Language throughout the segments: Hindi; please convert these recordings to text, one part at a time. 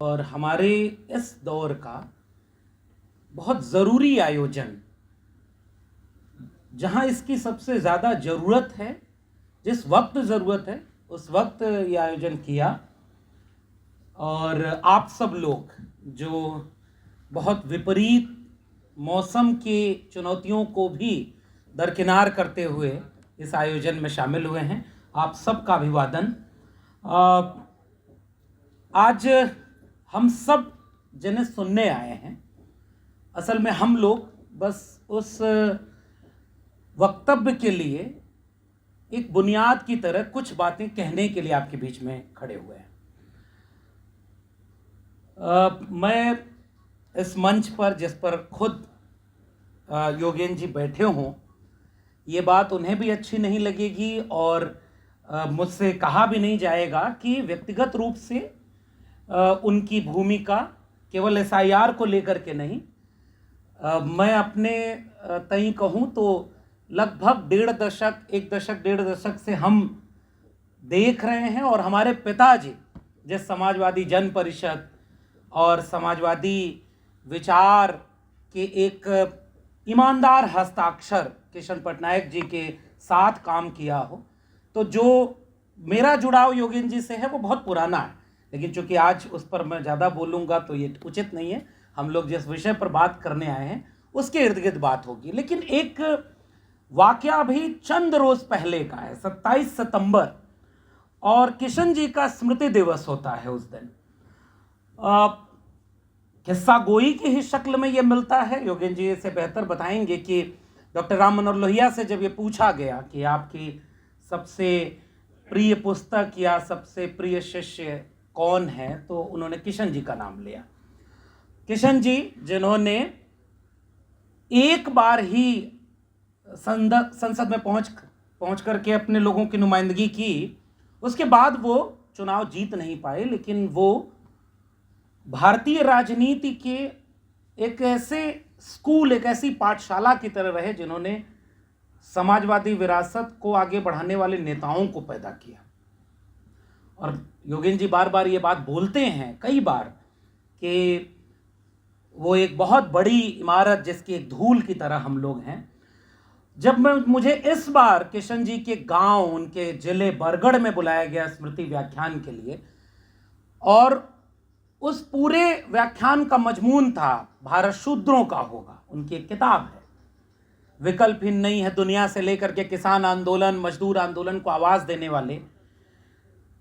और हमारे इस दौर का बहुत ज़रूरी आयोजन, जहां इसकी सबसे ज़्यादा ज़रूरत है, जिस वक्त ज़रूरत है उस वक्त ये आयोजन किया। और आप सब लोग जो बहुत विपरीत मौसम की चुनौतियों को भी दरकिनार करते हुए इस आयोजन में शामिल हुए हैं, आप सबका अभिवादन। आज हम सब जिन्हें सुनने आए हैं, असल में हम लोग बस उस वक्तव्य के लिए एक बुनियाद की तरह कुछ बातें कहने के लिए आपके बीच में खड़े हुए हैं। मैं इस मंच पर, जिस पर खुद योगेन जी बैठे हों, ये बात उन्हें भी अच्छी नहीं लगेगी और मुझसे कहा भी नहीं जाएगा कि व्यक्तिगत रूप से उनकी भूमिका केवल एसआईआर को लेकर के नहीं, मैं अपने तय कहूँ तो लगभग एक दशक डेढ़ दशक से हम देख रहे हैं और हमारे पिताजी जिस समाजवादी जन परिषद और समाजवादी विचार के एक ईमानदार हस्ताक्षर किशन पटनायक जी के साथ काम किया हो, तो जो मेरा जुड़ाव योगेन जी से है वो बहुत पुराना है। लेकिन चूंकि आज उस पर मैं ज़्यादा बोलूँगा तो ये उचित नहीं है। हम लोग जिस विषय पर बात करने आए हैं उसके इर्द गिर्द बात होगी। लेकिन एक वाकया भी चंद रोज़ पहले का है, 27 सितंबर, और किशन जी का स्मृति दिवस होता है उस दिन। किस्सा गोई की ही शक्ल में ये मिलता है। योगेन जी से बेहतर बताएंगे कि डॉक्टर राम मनोहर लोहिया से जब ये पूछा गया कि आपकी सबसे प्रिय पुस्तक या सबसे प्रिय शिष्य कौन है, तो उन्होंने किशन जी का नाम लिया। किशन जी जिन्होंने एक बार ही संसद में पहुंच करके अपने लोगों की नुमाइंदगी की, उसके बाद वो चुनाव जीत नहीं पाए, लेकिन वो भारतीय राजनीति के एक ऐसे स्कूल, एक ऐसी पाठशाला की तरह रहे जिन्होंने समाजवादी विरासत को आगे बढ़ाने वाले नेताओं को पैदा किया। और योगेन जी बार बार ये बात बोलते हैं कई बार कि वो एक बहुत बड़ी इमारत जिसकी एक धूल की तरह हम लोग हैं। जब मुझे इस बार किशन जी के गांव, उनके जिले बरगढ़ में बुलाया गया स्मृति व्याख्यान के लिए, और उस पूरे व्याख्यान का मजमून था भारत शूद्रों का होगा। उनकी एक किताब है, विकल्पहीन नहीं है दुनिया से लेकर के किसान आंदोलन, मजदूर आंदोलन को आवाज देने वाले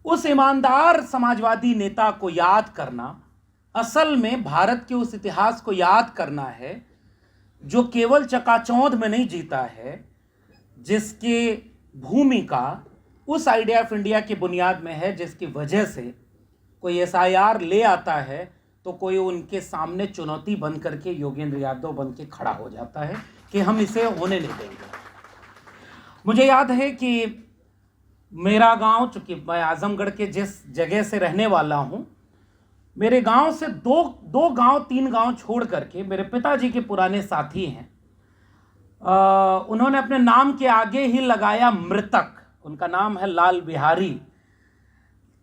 उस ईमानदार समाजवादी नेता को याद करना, असल में भारत के उस इतिहास को याद करना है जो केवल चकाचौंध में नहीं जीता है, जिसके भूमिका उस आइडिया ऑफ इंडिया की बुनियाद में है, जिसकी वजह से कोई एसआईआर ले आता है तो कोई उनके सामने चुनौती बन करके योगेंद्र यादव बन के खड़ा हो जाता है कि हम इसे होने नहीं देंगे। मुझे याद है कि मेरा गांव, चूंकि मैं आजमगढ़ के जिस जगह से रहने वाला हूं, मेरे गांव से दो गांव, 3 गांव छोड़ करके मेरे पिताजी के पुराने साथी हैं, उन्होंने अपने नाम के आगे ही लगाया मृतक। उनका नाम है लाल बिहारी।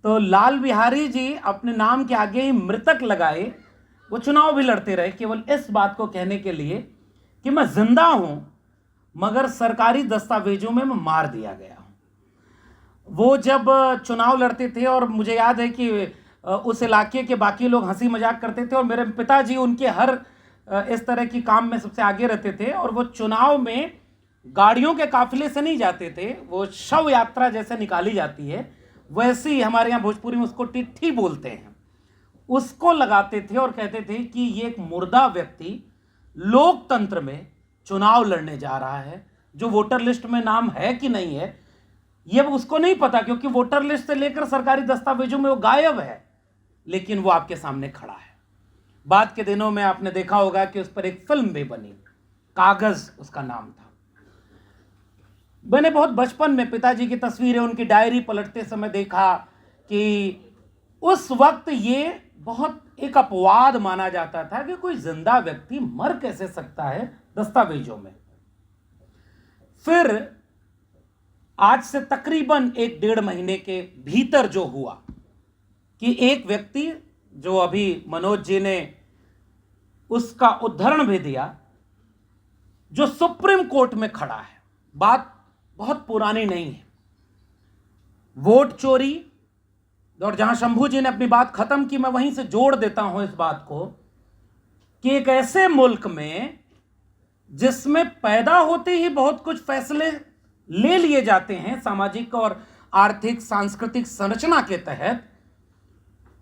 तो लाल बिहारी जी अपने नाम के आगे ही मृतक लगाए। वो चुनाव भी लड़ते रहे केवल इस बात को कहने के लिए कि मैं जिंदा हूं, मगर सरकारी दस्तावेजों में मैं मार दिया गया हूं। वो जब चुनाव लड़ते थे, और मुझे याद है कि उस इलाके के बाकी लोग हंसी मजाक करते थे, और मेरे पिताजी उनके हर इस तरह की काम में सबसे आगे रहते थे। और वो चुनाव में गाड़ियों के काफिले से नहीं जाते थे, वो शव यात्रा जैसे निकाली जाती है, वैसे ही हमारे यहाँ भोजपुरी में उसको टिट्ठी बोलते हैं, उसको लगाते थे और कहते थे कि ये एक मुर्दा व्यक्ति लोकतंत्र में चुनाव लड़ने जा रहा है। जो वोटर लिस्ट में नाम है कि नहीं है ये उसको नहीं पता, क्योंकि वोटर लिस्ट से लेकर सरकारी दस्तावेजों में वो गायब है, लेकिन वो आपके सामने खड़ा है। बाद के दिनों में आपने देखा होगा कि उस पर एक फिल्म भी बनी, कागज उसका नाम था। मैंने बहुत बचपन में पिताजी की तस्वीरें, उनकी डायरी पलटते समय देखा कि उस वक्त ये बहुत एक अपवाद माना जाता था कि कोई जिंदा व्यक्ति मर कैसे सकता है दस्तावेजों में। फिर आज से तकरीबन 1-1.5 महीने के भीतर जो हुआ कि एक व्यक्ति जो अभी मनोज जी ने उसका उद्धरण भी दिया, जो सुप्रीम कोर्ट में खड़ा है, बात बहुत पुरानी नहीं है। वोट चोरी, और जहां शंभू जी ने अपनी बात खत्म की, मैं वहीं से जोड़ देता हूं इस बात को कि एक ऐसे मुल्क में जिसमें पैदा होते ही बहुत कुछ फैसले ले लिए जाते हैं सामाजिक और आर्थिक सांस्कृतिक संरचना के तहत,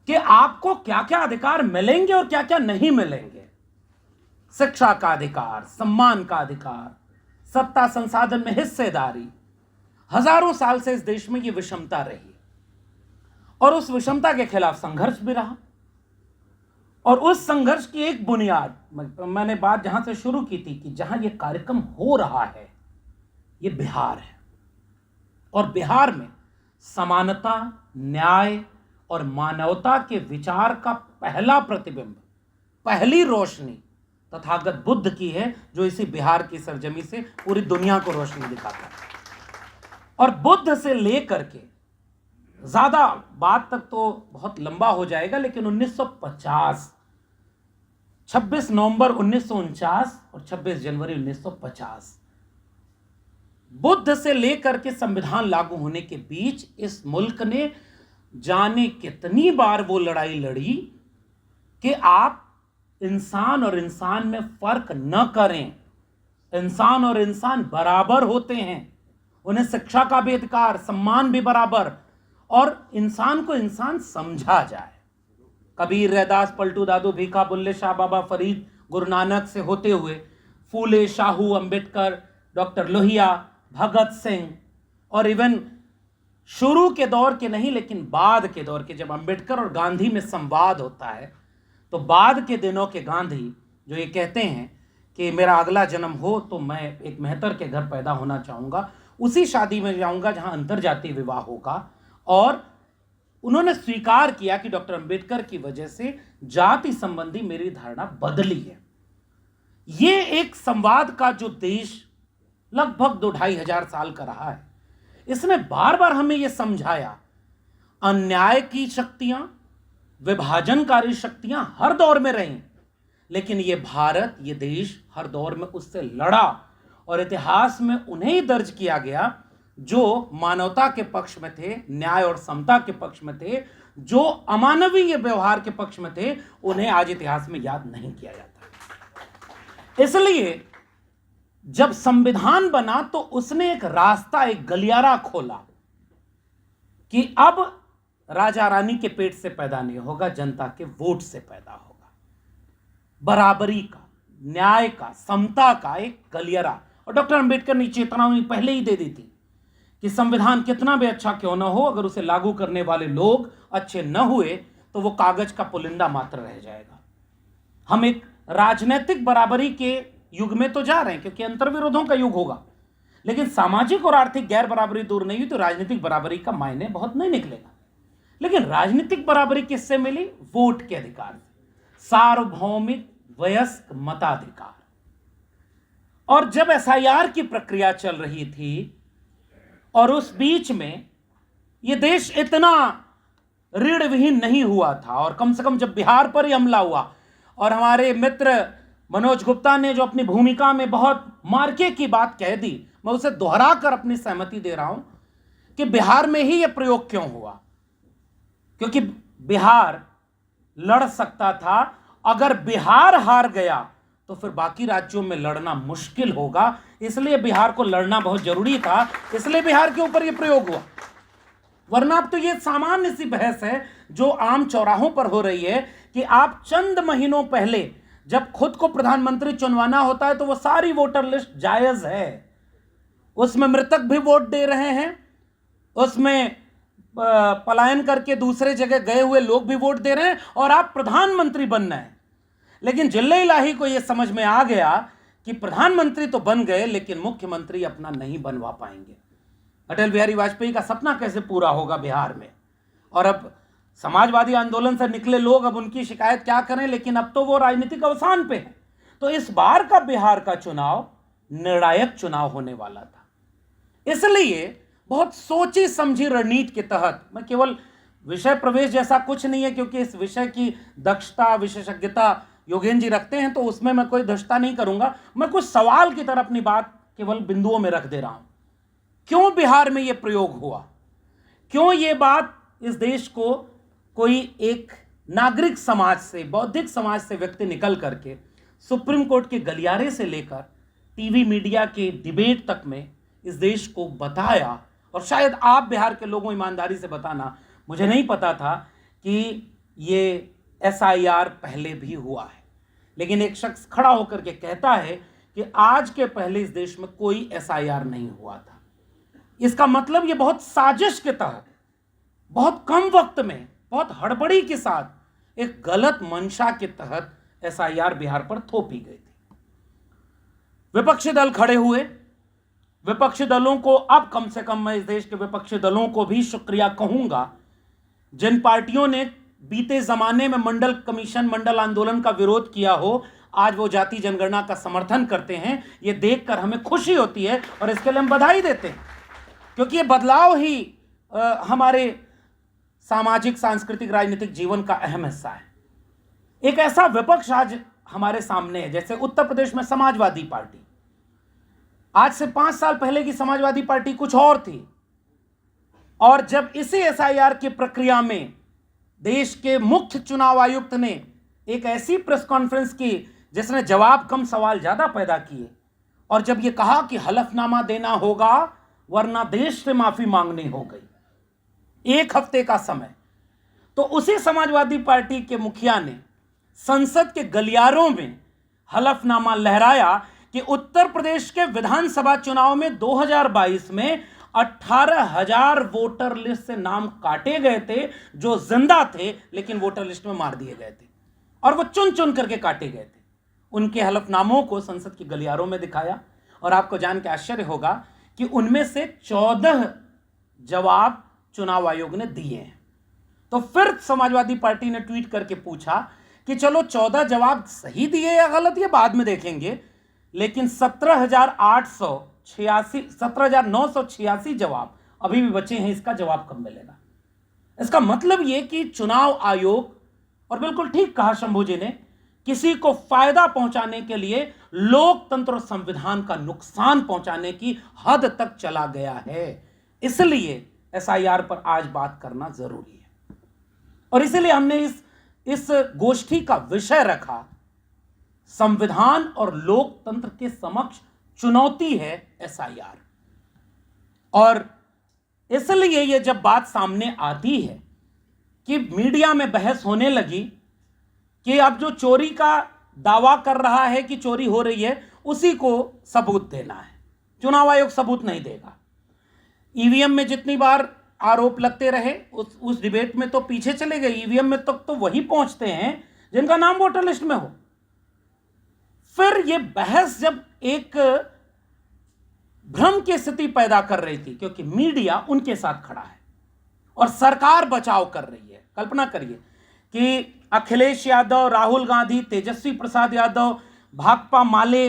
कि आपको क्या क्या अधिकार मिलेंगे और क्या क्या नहीं मिलेंगे। शिक्षा का अधिकार, सम्मान का अधिकार, सत्ता संसाधन में हिस्सेदारी, हजारों साल से इस देश में यह विषमता रही और उस विषमता के खिलाफ संघर्ष भी रहा। और उस संघर्ष की एक बुनियाद, मैंने बात जहां से शुरू की थी कि जहां यह कार्यक्रम हो रहा है यह बिहार है, और बिहार में समानता, न्याय और मानवता के विचार का पहला प्रतिबिंब, पहली रोशनी तथागत बुद्ध की है, जो इसी बिहार की सरजमी से पूरी दुनिया को रोशनी दिखाता है। और बुद्ध से लेकर के, ज्यादा बात तक तो बहुत लंबा हो जाएगा, लेकिन 1950, 26 नवंबर 1949 और 26 जनवरी 1950, बुद्ध से लेकर के संविधान लागू होने के बीच इस मुल्क ने जाने कितनी बार वो लड़ाई लड़ी कि आप इंसान और इंसान में फर्क न करें, इंसान और इंसान बराबर होते हैं, उन्हें शिक्षा का भी अधिकार, सम्मान भी बराबर, और इंसान को इंसान समझा जाए। कबीर, रैदास, पलटू दादू, भीखा, बुल्ले शाह, बाबा फरीद, गुरु नानक से होते हुए फूले, शाहू, अंबेडकर, डॉक्टर लोहिया, भगत सिंह, और इवन शुरू के दौर के नहीं लेकिन बाद के दौर के, जब अंबेडकर और गांधी में संवाद होता है, तो बाद के दिनों के गांधी जो ये कहते हैं कि मेरा अगला जन्म हो तो मैं एक मेहतर के घर पैदा होना चाहूँगा, उसी शादी में जाऊँगा जहाँ अंतर्जातीय विवाह होगा। और उन्होंने स्वीकार किया कि डॉक्टर अंबेडकर की वजह से जाति संबंधी मेरी धारणा बदली है। ये एक संवाद का जो देश लगभग 2-2.5 साल का रहा है, इसने बार बार हमें यह समझाया, अन्याय की शक्तियां, विभाजनकारी शक्तियां हर दौर में रहीं, लेकिन यह भारत, यह देश हर दौर में उससे लड़ा, और इतिहास में उन्हें ही दर्ज किया गया जो मानवता के पक्ष में थे, न्याय और समता के पक्ष में थे। जो अमानवीय व्यवहार के पक्ष में थे, उन्हें आज इतिहास में याद नहीं किया जाता। इसलिए जब संविधान बना तो उसने एक रास्ता, एक गलियारा खोला कि अब राजा रानी के पेट से पैदा नहीं होगा, जनता के वोट से पैदा होगा। बराबरी का, न्याय का, समता का एक गलियारा। और डॉक्टर अंबेडकर ने चेतावनी पहले ही दे दी थी कि संविधान कितना भी अच्छा क्यों ना हो, अगर उसे लागू करने वाले लोग अच्छे न हुए तो वो कागज का पुलिंदा मात्र रह जाएगा। हम एक राजनीतिक बराबरी के युग में तो जा रहे हैं, क्योंकि अंतर्विरोधों का युग होगा, लेकिन सामाजिक और आर्थिक गैर बराबरी दूर नहीं हुई तो राजनीतिक बराबरी का मायने बहुत नहीं निकलेगा। लेकिन राजनीतिक बराबरी किससे मिली? वोट के अधिकार से, सार्वभौमिक वयस्क मताधिकार। और जब एसआईआर की प्रक्रिया चल रही थी और उस बीच में यह देश इतना ऋण विहीन नहीं हुआ था, और कम से कम जब बिहार पर ही हमला हुआ और हमारे मित्र मनोज गुप्ता ने जो अपनी भूमिका में बहुत मार्के की बात कह दी, मैं उसे दोहरा कर अपनी सहमति दे रहा हूं कि बिहार में ही यह प्रयोग क्यों हुआ, क्योंकि बिहार लड़ सकता था। अगर बिहार हार गया तो फिर बाकी राज्यों में लड़ना मुश्किल होगा, इसलिए बिहार को लड़ना बहुत जरूरी था, इसलिए बिहार के ऊपर यह प्रयोग हुआ। वरना अब तो यह सामान्य सी बहस है जो आम चौराहों पर हो रही है कि आप चंद महीनों पहले जब खुद को प्रधानमंत्री चुनवाना होता है तो वो सारी वोटर लिस्ट जायज है, उसमें मृतक भी वोट दे रहे हैं, उसमें पलायन करके दूसरे जगह गए हुए लोग भी वोट दे रहे हैं, और आप प्रधानमंत्री बनना है। लेकिन जिल्ले इलाही को यह समझ में आ गया कि प्रधानमंत्री तो बन गए लेकिन मुख्यमंत्री अपना नहीं बनवा पाएंगे। अटल बिहारी वाजपेयी का सपना कैसे पूरा होगा बिहार में? और अब समाजवादी आंदोलन से निकले लोग अब उनकी शिकायत क्या करें, लेकिन अब तो वो राजनीतिक अवसान पे है। तो इस बार का बिहार का चुनाव निर्णायक चुनाव होने वाला था, इसलिए बहुत सोची समझी रणनीति के तहत, मैं केवल विषय प्रवेश जैसा कुछ नहीं है, क्योंकि इस विषय की दक्षता विशेषज्ञता योगेन जी रखते हैं, तो उसमें मैं कोई दक्षता नहीं करूंगा। मैं कुछ सवाल की तरह अपनी बात केवल बिंदुओं में रख दे रहा हूं। क्यों बिहार में यह प्रयोग हुआ? क्यों यह बात इस देश को कोई एक नागरिक समाज से, बौद्धिक समाज से व्यक्ति निकल करके सुप्रीम कोर्ट के गलियारे से लेकर टीवी मीडिया के डिबेट तक में इस देश को बताया? और शायद आप बिहार के लोगों ईमानदारी से बताना, मुझे नहीं पता था कि ये SIR पहले भी हुआ है, लेकिन एक शख्स खड़ा होकर के कहता है कि आज के पहले इस देश में कोई SIR नहीं हुआ था। इसका मतलब ये बहुत साजिश के तहत, बहुत कम वक्त में, बहुत हड़बड़ी के साथ, एक गलत मंशा के तहत SIR बिहार पर थोपी गई थी। विपक्षी दल खड़े हुए। विपक्षी दलों को, अब कम से कम मैं इस देश के विपक्षी दलों को भी शुक्रिया कहूंगा, जिन पार्टियों ने बीते जमाने में मंडल कमीशन, मंडल आंदोलन का विरोध किया हो, आज वो जाति जनगणना का समर्थन करते हैं। ये देखकर हमें खुशी होती है और इसके लिए हम बधाई देते हैं, क्योंकि ये बदलाव ही हमारे सामाजिक, सांस्कृतिक, राजनीतिक जीवन का अहम हिस्सा है। एक ऐसा विपक्ष आज हमारे सामने है, जैसे उत्तर प्रदेश में समाजवादी पार्टी। आज से 5 साल पहले की समाजवादी पार्टी कुछ और थी, और जब इसी SIR की प्रक्रिया में देश के मुख्य चुनाव आयुक्त ने एक ऐसी प्रेस कॉन्फ्रेंस की जिसने जवाब कम सवाल ज्यादा पैदा किए, और जब यह कहा कि हलफनामा देना होगा वरना देश से माफी मांगनी हो गई, 1 हफ्ते का समय, तो उसी समाजवादी पार्टी के मुखिया ने संसद के गलियारों में हलफनामा लहराया कि उत्तर प्रदेश के विधानसभा चुनाव में 2022 में 18,000 वोटर लिस्ट से नाम काटे गए थे जो जिंदा थे, लेकिन वोटर लिस्ट में मार दिए गए थे, और वो चुन चुन करके काटे गए थे। उनके हलफनामों को संसद के गलियारों में दिखाया, और आपको जान के आश्चर्य होगा कि उनमें से 14 जवाब चुनाव आयोग ने दिए हैं। तो फिर समाजवादी पार्टी ने ट्वीट करके पूछा कि चलो 14 जवाब सही दिए या गलत, ये बाद में देखेंगे, लेकिन 17,986 जवाब अभी भी बचे हैं, इसका जवाब कब मिलेगा? इसका मतलब यह कि चुनाव आयोग, और बिल्कुल ठीक कहा शंभू जी ने, किसी को फायदा पहुंचाने के लिए लोकतंत्र और संविधान का नुकसान पहुंचाने की हद तक चला गया है। इसलिए SIR पर आज बात करना जरूरी है, और इसलिए हमने इस गोष्ठी का विषय रखा, संविधान और लोकतंत्र के समक्ष चुनौती है SIR। और इसलिए ये जब बात सामने आती है कि मीडिया में बहस होने लगी कि अब जो चोरी का दावा कर रहा है कि चोरी हो रही है, उसी को सबूत देना है, चुनाव आयोग सबूत नहीं देगा। EVM में जितनी बार आरोप लगते रहे, उस डिबेट में तो पीछे चले गए। EVM में तो वही पहुंचते हैं जिनका नाम वोटर लिस्ट में हो। फिर यह बहस जब एक भ्रम की स्थिति पैदा कर रही थी, क्योंकि मीडिया उनके साथ खड़ा है और सरकार बचाव कर रही है। कल्पना करिए कि अखिलेश यादव, राहुल गांधी, तेजस्वी प्रसाद यादव, भाकपा माले,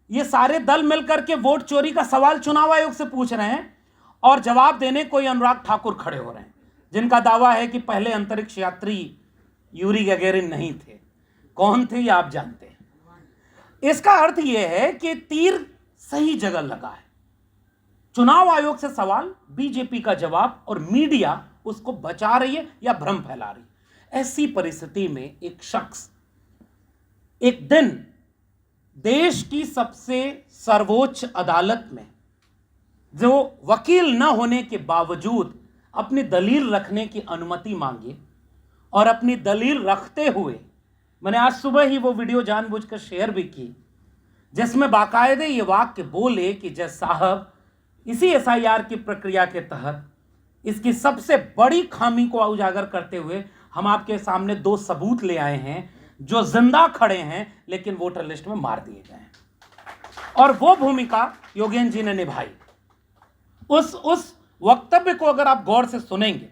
ये सारे दल मिलकर के वोट चोरी का सवाल चुनाव आयोग से पूछ रहे हैं, और जवाब देने कोई अनुराग ठाकुर खड़े हो रहे हैं, जिनका दावा है कि पहले अंतरिक्ष यात्री यूरी गैगेरिन नहीं थे। कौन थे ये आप जानते हैं। इसका अर्थ यह है कि तीर सही जगह लगा है। चुनाव आयोग से सवाल, बीजेपी का जवाब, और मीडिया उसको बचा रही है या भ्रम फैला रही है। ऐसी परिस्थिति में एक शख्स एक दिन देश की सबसे सर्वोच्च अदालत में, जो वकील न होने के बावजूद अपनी दलील रखने की अनुमति मांगी, और अपनी दलील रखते हुए मैंने आज सुबह ही वो वीडियो जानबूझकर शेयर भी की, जिसमें बाकायदे ये वाक्य बोले कि जज साहब, इसी SIR की प्रक्रिया के तहत इसकी सबसे बड़ी खामी को उजागर करते हुए हम आपके सामने 2 सबूत ले आए हैं जो जिंदा खड़े हैं लेकिन वोटर लिस्ट में मार दिए गए हैं। और वो भूमिका योगेन जी ने निभाई। उस वक्तव्य को अगर आप गौर से सुनेंगे,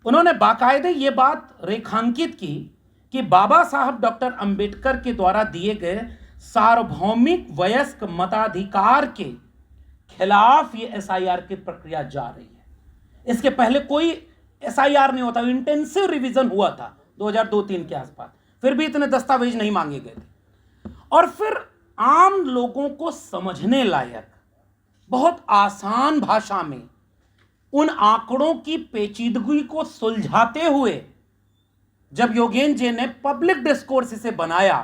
उन्होंने बाकायदे ये बात रेखांकित की कि बाबा साहब डॉक्टर अंबेडकर के द्वारा दिए गए सार्वभौमिक वयस्क मताधिकार के खिलाफ ये SIR की प्रक्रिया जा रही है। इसके पहले कोई एसआईआर नहीं होता, इंटेंसिव रिवीजन हुआ था 2002-3 के आसपास, फिर भी इतने दस्तावेज नहीं मांगे गए थे। और फिर आम लोगों को समझने लायक बहुत आसान भाषा में उन आंकड़ों की पेचीदगी को सुलझाते हुए जब योगेंद्र जी ने पब्लिक डिस्कोर्स इसे बनाया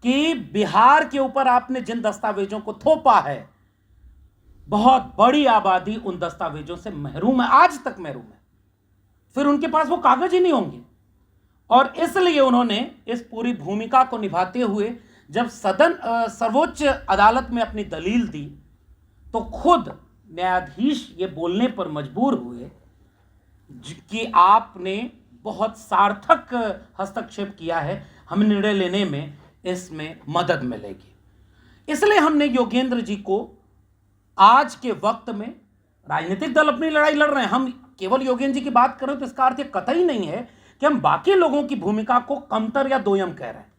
कि बिहार के ऊपर आपने जिन दस्तावेजों को थोपा है, बहुत बड़ी आबादी उन दस्तावेजों से महरूम है, आज तक महरूम है, फिर उनके पास वो कागज ही नहीं होंगे। और इसलिए उन्होंने इस पूरी भूमिका को निभाते हुए जब सर्वोच्च अदालत में अपनी दलील दी तो खुद न्यायाधीश ये बोलने पर मजबूर हुए कि आपने बहुत सार्थक हस्तक्षेप किया है, हम निर्णय लेने में इसमें मदद मिलेगी। इसलिए हमने योगेंद्र जी को आज के वक्त में, राजनीतिक दल अपनी लड़ाई लड़ रहे हैं, हम केवल योगेंद्र जी की बात करें तो इसका अर्थ कतई नहीं है कि हम बाकी लोगों की भूमिका को कमतर या दोयम कह रहे हैं।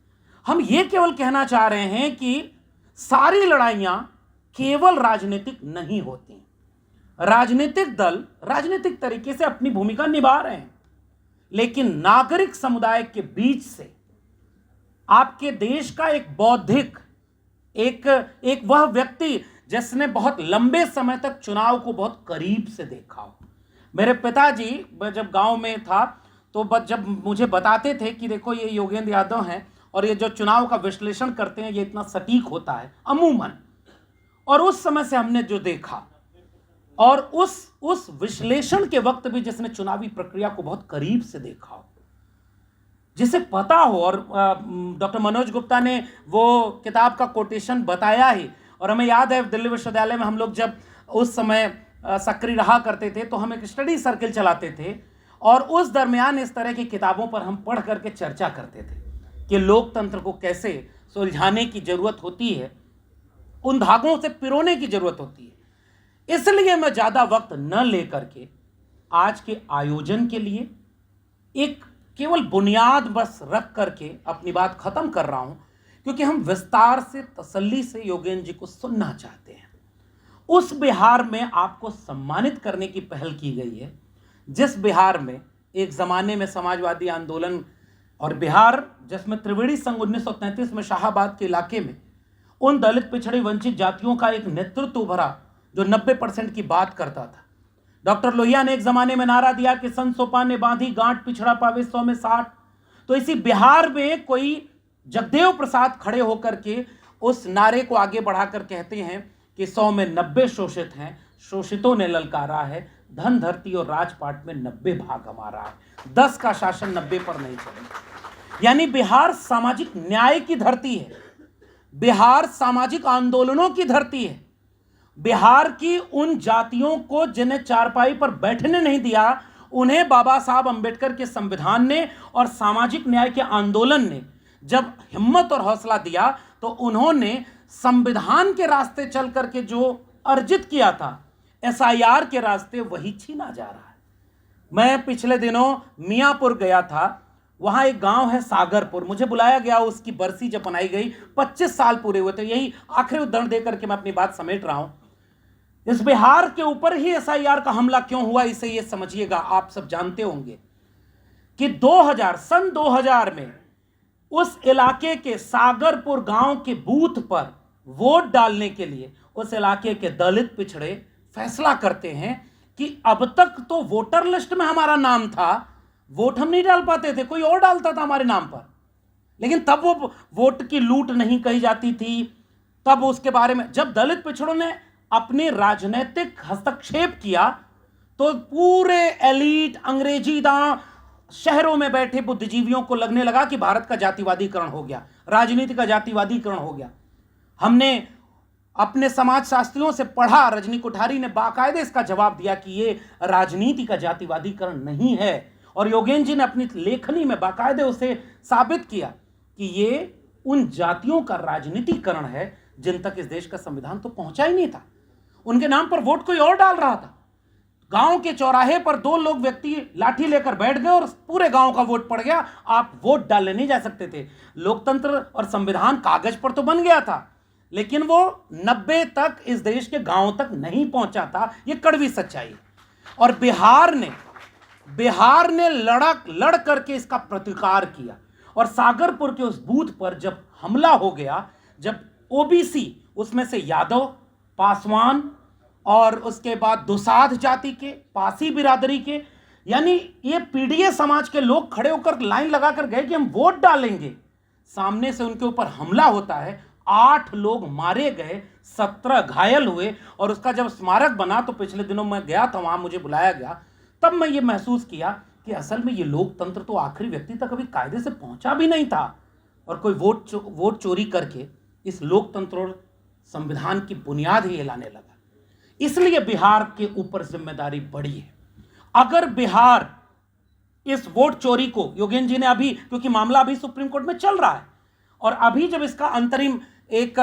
हम ये केवल कहना चाह रहे हैं कि सारी लड़ाइयां केवल राजनीतिक नहीं होती। राजनीतिक दल राजनीतिक तरीके से अपनी भूमिका निभा रहे हैं, लेकिन नागरिक समुदाय के बीच से आपके देश का एक बौद्धिक, एक वह व्यक्ति जिसने बहुत लंबे समय तक चुनाव को बहुत करीब से देखा हो। मेरे पिताजी जब गांव में था तो जब मुझे बताते थे कि देखो ये योगेंद्र यादव हैं और ये जो चुनाव का विश्लेषण करते हैं ये इतना सटीक होता है अमूमन, और उस समय से हमने जो देखा और उस विश्लेषण के वक्त भी जिसने चुनावी प्रक्रिया को बहुत करीब से देखा हो, जिसे पता हो, और डॉक्टर मनोज गुप्ता ने वो किताब का कोटेशन बताया ही, और हमें याद है दिल्ली विश्वविद्यालय में हम लोग जब उस समय सक्रिय रहा करते थे तो हम एक स्टडी सर्किल चलाते थे और उस दरमियान इस तरह की किताबों पर हम पढ़ करके चर्चा करते थे कि लोकतंत्र को कैसे सुलझाने की जरूरत होती है, उन धागों से पिरोने की जरूरत होती है। इसलिए मैं ज़्यादा वक्त न लेकर के आज के आयोजन के लिए एक केवल बुनियाद बस रख करके अपनी बात खत्म कर रहा हूं, क्योंकि हम विस्तार से तसल्ली से योगेंद्र जी को सुनना चाहते हैं। उस बिहार में आपको सम्मानित करने की पहल की गई है जिस बिहार में एक ज़माने में समाजवादी आंदोलन, और बिहार जिसमें त्रिवेणी संघ 1933 में शाहाबाद के इलाके में उन दलित पिछड़ी वंचित जातियों का एक नेतृत्व उभरा जो 90% की बात करता था। डॉक्टर लोहिया ने एक जमाने में नारा दिया कि संत सोपान ने बांधी गांठ, पिछड़ा पावे 100 में 60। तो इसी बिहार में कोई जगदेव प्रसाद खड़े होकर के उस नारे को आगे बढ़ाकर कहते हैं कि 100 में 90 शोषित हैं, शोषितों ने ललकारा है, धन धरती और राजपाट में 90 भाग हमारा है, 10 का शासन 90 पर नहीं चलेगा। यानी बिहार सामाजिक न्याय की धरती है, बिहार सामाजिक आंदोलनों की धरती है, बिहार की उन जातियों को जिन्हें चारपाई पर बैठने नहीं दिया, उन्हें बाबा साहब अंबेडकर के संविधान ने और सामाजिक न्याय के आंदोलन ने जब हिम्मत और हौसला दिया तो उन्होंने संविधान के रास्ते चल करके जो अर्जित किया था, एसआईआर के रास्ते, वही छीना जा रहा है। मैं पिछले दिनों मियाँपुर गया था, वहाँ एक गांव है सागरपुर, मुझे बुलाया गया, उसकी बरसी जब मनाई गई, 25 साल पूरे हुए थे। यही आखिरी उदाहरण देकर के मैं अपनी बात समेट रहा हूँ। इस बिहार के ऊपर ही एसआईआर का हमला क्यों हुआ, इसे ये समझिएगा। आप सब जानते होंगे कि सन 2000 में उस इलाके के सागरपुर गांव के बूथ पर वोट डालने के लिए उस इलाके के दलित पिछड़े फैसला करते हैं कि अब तक तो वोटर लिस्ट में हमारा नाम था, वोट हम नहीं डाल पाते थे, कोई और डालता था हमारे नाम पर, लेकिन तब वो वोट की लूट नहीं कही जाती थी। तब उसके बारे में जब दलित पिछड़ों ने अपने राजनीतिक हस्तक्षेप किया तो पूरे एलीट अंग्रेजी दां शहरों में बैठे बुद्धिजीवियों को लगने लगा कि भारत का जातिवादीकरण हो गया, राजनीति का जातिवादीकरण हो गया। हमने अपने समाजशास्त्रियों से पढ़ा, रजनी कोठारी ने बाकायदे इसका जवाब दिया कि ये राजनीति का जातिवादीकरण नहीं है, और योगेंद्र जी ने अपनी लेखनी में बाकायदे उसे साबित किया कि ये उन जातियों का राजनीतिकरण है जिन तक इस देश का संविधान तो पहुंचा ही नहीं था। उनके नाम पर वोट कोई और डाल रहा था। गांव के चौराहे पर 2 लोग व्यक्ति लाठी लेकर बैठ गए और पूरे गांव का वोट पड़ गया, आप वोट डालने नहीं जा सकते थे। लोकतंत्र और संविधान कागज पर तो बन गया था, लेकिन वो 90 तक इस देश के गांव तक नहीं पहुंचा था। ये कड़वी सच्चाई। और बिहार ने बिहार ने लड़ करके इसका प्रतिकार किया और सागरपुर के उस बूथ पर जब हमला हो गया, जब ओबीसी, उसमें से यादव, पासवान और उसके बाद दुसाध जाति के, पासी बिरादरी के, यानी ये पीडीए समाज के लोग खड़े होकर लाइन लगाकर गए कि हम वोट डालेंगे। सामने से उनके ऊपर हमला होता है, 8 लोग मारे गए, 17 घायल हुए। और उसका जब स्मारक बना तो पिछले दिनों मैं गया था वहां, मुझे बुलाया गया, तब मैं ये महसूस किया कि असल में ये लोकतंत्र तो आखिरी व्यक्ति तक अभी कायदे से पहुंचा भी नहीं था और कोई वोट चोरी करके इस लोकतंत्र और संविधान की बुनियाद ही हिलाने लगा। इसलिए बिहार के ऊपर जिम्मेदारी बड़ी है। अगर बिहार इस वोट चोरी को, योगेंद्र जी ने अभी, क्योंकि मामला अभी सुप्रीम कोर्ट में चल रहा है और अभी जब इसका अंतरिम एक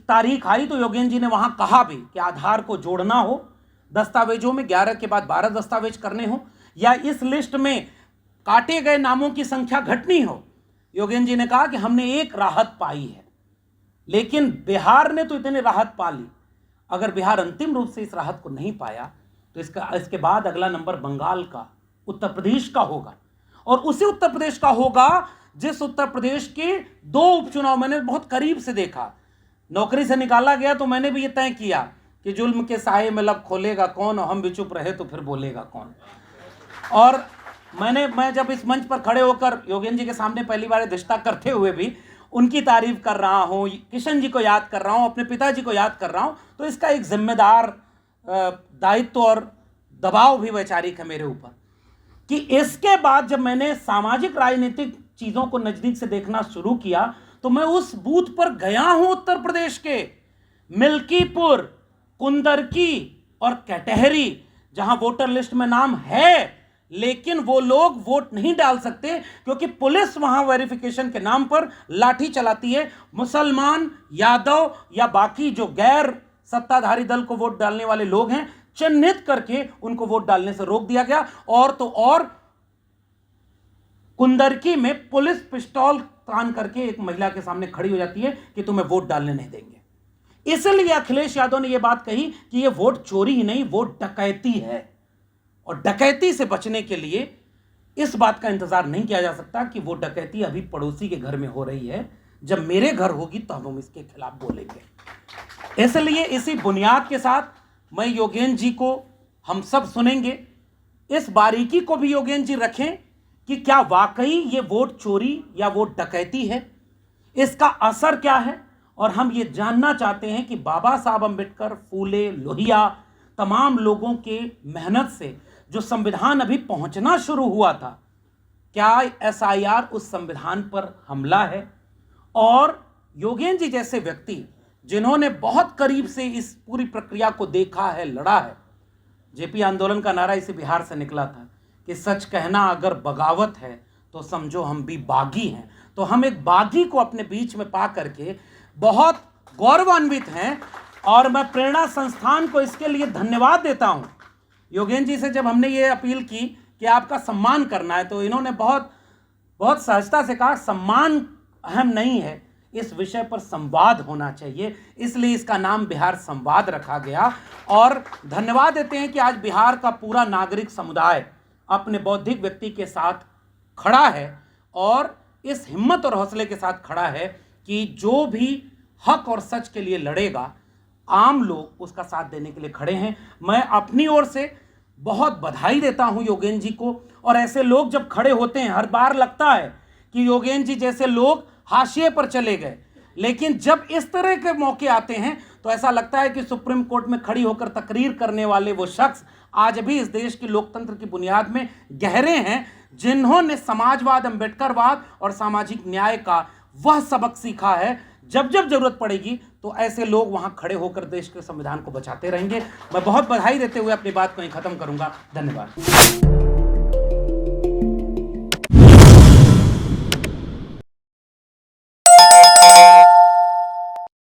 तारीख आई तो योगेंद्र जी ने वहां कहा भी कि आधार को जोड़ना हो दस्तावेजों में, 11 के बाद 12 दस्तावेज करने हो, या इस लिस्ट में काटे गए नामों की संख्या घटनी हो। योगेंद्र जी ने कहा कि हमने एक राहत पाई है, लेकिन बिहार ने तो इतनी राहत पा ली। अगर बिहार अंतिम रूप से इस राहत को नहीं पाया तो इसके बाद अगला नंबर बंगाल का, उत्तर प्रदेश का होगा। और उसी उत्तर प्रदेश का होगा जिस उत्तर प्रदेश के 2 उपचुनाव मैंने बहुत करीब से देखा। नौकरी से निकाला गया तो मैंने भी ये तय किया कि जुल्म के साये में लब खोलेगा कौन, और हम भी चुप रहे तो फिर बोलेगा कौन। और मैं जब इस मंच पर खड़े होकर योगेंद्र जी के सामने पहली बार दृष्टा करते हुए भी उनकी तारीफ कर रहा हूँ, किशन जी को याद कर रहा हूँ, अपने पिताजी को याद कर रहा हूँ, तो इसका एक जिम्मेदार दायित्व और दबाव भी वैचारिक है मेरे ऊपर कि इसके बाद जब मैंने सामाजिक राजनीतिक चीज़ों को नज़दीक से देखना शुरू किया तो मैं उस बूथ पर गया हूँ, उत्तर प्रदेश के मिल्कीपुर, कुंदरकी और कटहरी, जहां वोटर लिस्ट में नाम है लेकिन वो लोग वोट नहीं डाल सकते क्योंकि पुलिस वहां वेरिफिकेशन के नाम पर लाठी चलाती है। मुसलमान, यादव या बाकी जो गैर सत्ताधारी दल को वोट डालने वाले लोग हैं, चिन्हित करके उनको वोट डालने से रोक दिया गया। और तो और कुंदरकी में पुलिस पिस्तौल तान करके एक महिला के सामने खड़ी हो जाती है कि तुम्हें वोट डालने नहीं देंगे। इसलिए अखिलेश यादव ने यह बात कही कि यह वोट चोरी ही नहीं, वोट डकैती है। और डकैती से बचने के लिए इस बात का इंतजार नहीं किया जा सकता कि वो डकैती अभी पड़ोसी के घर में हो रही है, जब मेरे घर होगी तब हम इसके खिलाफ बोलेंगे। इसलिए इसी बुनियाद के साथ मैं योगेंद्र जी को, हम सब सुनेंगे, इस बारीकी को भी योगेंद्र जी रखें कि क्या वाकई ये वोट चोरी या वोट डकैती है, इसका असर क्या है। और हम ये जानना चाहते हैं कि बाबा साहब अम्बेडकर, फूले, लोहिया, तमाम लोगों के मेहनत से जो संविधान अभी पहुंचना शुरू हुआ था, क्या एसआईआर उस संविधान पर हमला है। और योगेंद्र जी जैसे व्यक्ति जिन्होंने बहुत करीब से इस पूरी प्रक्रिया को देखा है, लड़ा है, जेपी आंदोलन का नारा इसी बिहार से निकला था कि सच कहना अगर बगावत है तो समझो हम भी बागी हैं। तो हम एक बागी को अपने बीच में पा करके बहुत गौरवान्वित हैं और मैं प्रेरणा संस्थान को इसके लिए धन्यवाद देता हूं। योगेंद्र जी से जब हमने ये अपील की कि आपका सम्मान करना है तो इन्होंने बहुत बहुत सहजता से कहा सम्मान अहम नहीं है, इस विषय पर संवाद होना चाहिए, इसलिए इसका नाम बिहार संवाद रखा गया। और धन्यवाद देते हैं कि आज बिहार का पूरा नागरिक समुदाय अपने बौद्धिक व्यक्ति के साथ खड़ा है और इस हिम्मत और हौसले के साथ खड़ा है कि जो भी हक और सच के लिए लड़ेगा, आम लोग उसका साथ देने के लिए खड़े हैं। मैं अपनी ओर से बहुत बधाई देता हूं योगेंद्र जी को। और ऐसे लोग जब खड़े होते हैं, हर बार लगता है कि योगेंद्र जी जैसे लोग हाशिए पर चले गए, लेकिन जब इस तरह के मौके आते हैं तो ऐसा लगता है कि सुप्रीम कोर्ट में खड़ी होकर तकरीर करने वाले वो शख्स आज भी इस देश की लोकतंत्र की बुनियाद में गहरे हैं, जिन्होंने समाजवाद, अम्बेडकरवाद और सामाजिक न्याय का वह सबक सीखा है। जब जब जरूरत पड़ेगी तो ऐसे लोग वहां खड़े होकर देश के संविधान को बचाते रहेंगे। मैं बहुत बधाई देते हुए अपनी बात को यहीं खत्म करूंगा। धन्यवाद।